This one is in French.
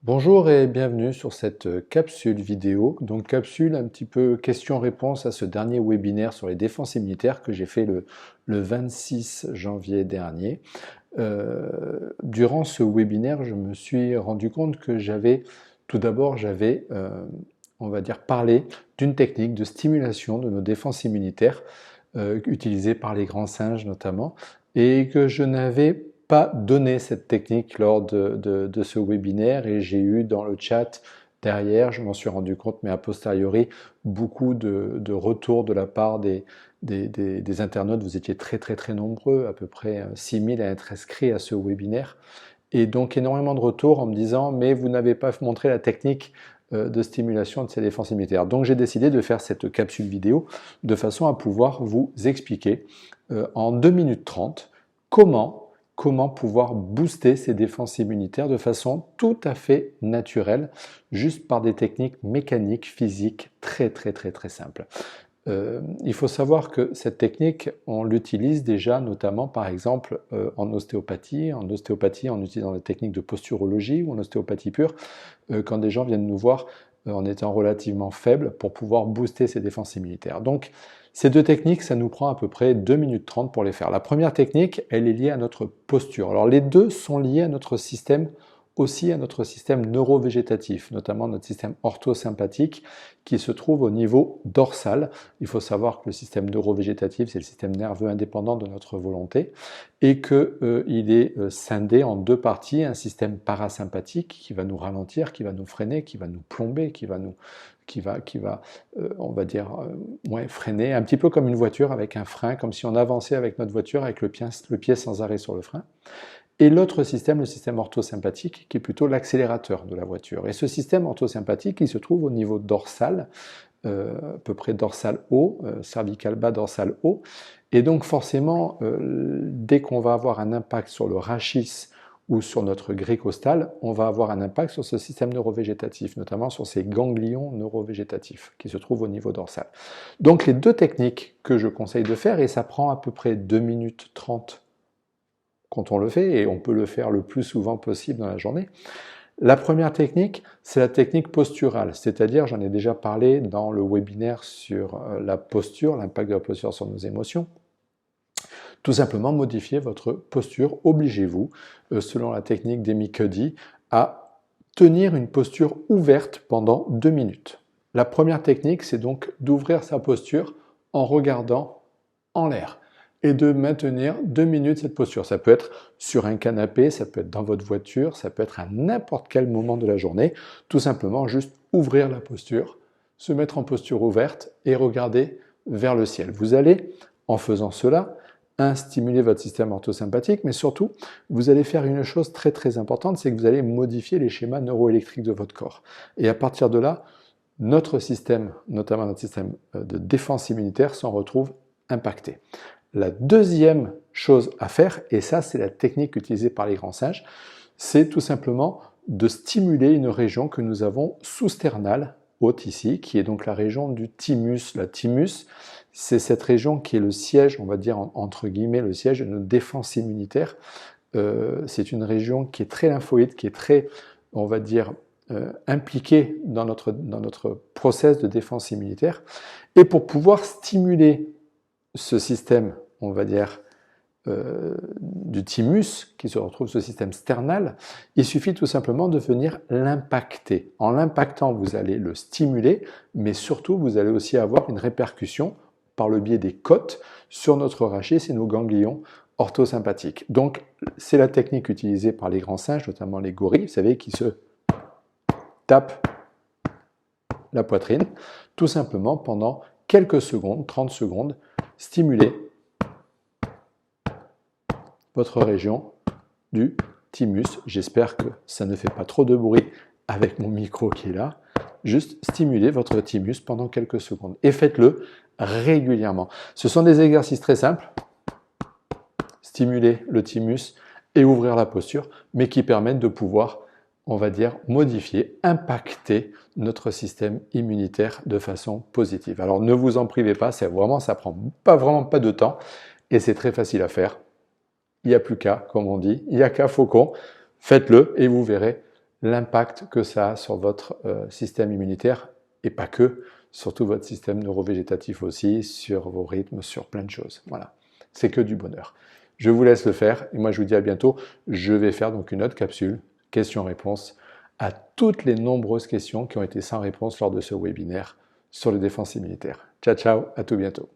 Bonjour et bienvenue sur cette capsule vidéo. Donc capsule un petit peu question-réponse à ce dernier webinaire sur les défenses immunitaires que j'ai fait le 26 janvier dernier. Durant ce webinaire, je me suis rendu compte que tout d'abord, on va dire, parlé d'une technique de stimulation de nos défenses immunitaires utilisée par les grands singes notamment, et que je n'avais pas donné cette technique lors de ce webinaire, et j'ai eu dans le chat derrière, je m'en suis rendu compte, mais a posteriori, beaucoup de retours de la part des internautes. Vous étiez très nombreux, à peu près 6000 à être inscrits à ce webinaire, et donc énormément de retours en me disant mais vous n'avez pas montré la technique de stimulation de ces défenses immunitaires. Donc j'ai décidé de faire cette capsule vidéo de façon à pouvoir vous expliquer en 2 minutes 30 comment pouvoir booster ces défenses immunitaires de façon tout à fait naturelle, juste par des techniques mécaniques, physiques très simples. Il faut savoir que cette technique, on l'utilise déjà notamment par exemple en ostéopathie en utilisant la technique de posturologie ou en ostéopathie pure, quand des gens viennent nous voir en étant relativement faibles pour pouvoir booster ces défenses immunitaires. Donc ces deux techniques, ça nous prend à peu près 2 minutes 30 pour les faire. La première technique, elle est liée à notre posture. Alors les deux sont liés à notre système, aussi à notre système neurovégétatif, notamment notre système orthosympathique qui se trouve au niveau dorsal. Il faut savoir que le système neurovégétatif, c'est le système nerveux indépendant de notre volonté et qu'il est scindé en deux parties, un système parasympathique qui va nous ralentir, qui va nous freiner, qui va nous plomber, qui va on va dire, freiner, un petit peu comme une voiture avec un frein, comme si on avançait avec notre voiture avec le pied sans arrêt sur le frein. Et l'autre système, le système orthosympathique, qui est plutôt l'accélérateur de la voiture. Et ce système orthosympathique, il se trouve au niveau dorsal, à peu près dorsal haut, cervical bas, dorsal haut. Et donc forcément, dès qu'on va avoir un impact sur le rachis ou sur notre grès costal, on va avoir un impact sur ce système neurovégétatif, notamment sur ces ganglions neurovégétatifs qui se trouvent au niveau dorsal. Donc les deux techniques que je conseille de faire, et ça prend à peu près 2 minutes 30 quand on le fait, et on peut le faire le plus souvent possible dans la journée. La première technique, c'est la technique posturale, c'est-à-dire, j'en ai déjà parlé dans le webinaire sur la posture, l'impact de la posture sur nos émotions. Tout simplement, modifier votre posture, obligez-vous, selon la technique d'Amy Cuddy, à tenir une posture ouverte pendant 2 minutes. La première technique, c'est donc d'ouvrir sa posture en regardant en l'air et de maintenir 2 minutes cette posture. Ça peut être sur un canapé, ça peut être dans votre voiture, ça peut être à n'importe quel moment de la journée. Tout simplement, juste ouvrir la posture, se mettre en posture ouverte et regarder vers le ciel. Vous allez, en faisant cela, stimuler votre système orthosympathique, mais surtout, vous allez faire une chose très importante, c'est que vous allez modifier les schémas neuroélectriques de votre corps. Et à partir de là, notre système, notamment notre système de défense immunitaire, s'en retrouve impacté. La deuxième chose à faire, et ça c'est la technique utilisée par les grands singes, c'est tout simplement de stimuler une région que nous avons sous-sternale, haute ici, qui est donc la région du thymus. La thymus, c'est cette région qui est le siège, on va dire entre guillemets, le siège de notre défense immunitaire. C'est une région qui est très lymphoïde, qui est très, on va dire, impliquée dans notre process de défense immunitaire. Et pour pouvoir stimuler ce système, on va dire, du thymus, qui se retrouve ce système sternal, il suffit tout simplement de venir l'impacter. En l'impactant, vous allez le stimuler, mais surtout, vous allez aussi avoir une répercussion par le biais des côtes sur notre rachis et nos ganglions orthosympathiques. Donc, c'est la technique utilisée par les grands singes, notamment les gorilles, vous savez, qui se tapent la poitrine, tout simplement pendant quelques secondes, 30 secondes, stimuler votre région du thymus. J'espère que ça ne fait pas trop de bruit avec mon micro qui est là. Juste stimuler votre thymus pendant quelques secondes. Et faites-le régulièrement. Ce sont des exercices très simples. Stimuler le thymus et ouvrir la posture, mais qui permettent de pouvoir, on va dire, modifier, impacter notre système immunitaire de façon positive. Alors ne vous en privez pas, ça prend vraiment pas de temps et c'est très facile à faire. Il n'y a plus qu'à, comme on dit, il n'y a qu'à faucon. Faites-le et vous verrez l'impact que ça a sur votre système immunitaire et pas que, surtout votre système neurovégétatif aussi, sur vos rythmes, sur plein de choses. Voilà, c'est que du bonheur. Je vous laisse le faire et moi je vous dis à bientôt. Je vais faire donc une autre capsule, questions-réponses, à toutes les nombreuses questions qui ont été sans réponse lors de ce webinaire sur les défenses immunitaires. Ciao, ciao, à tout bientôt.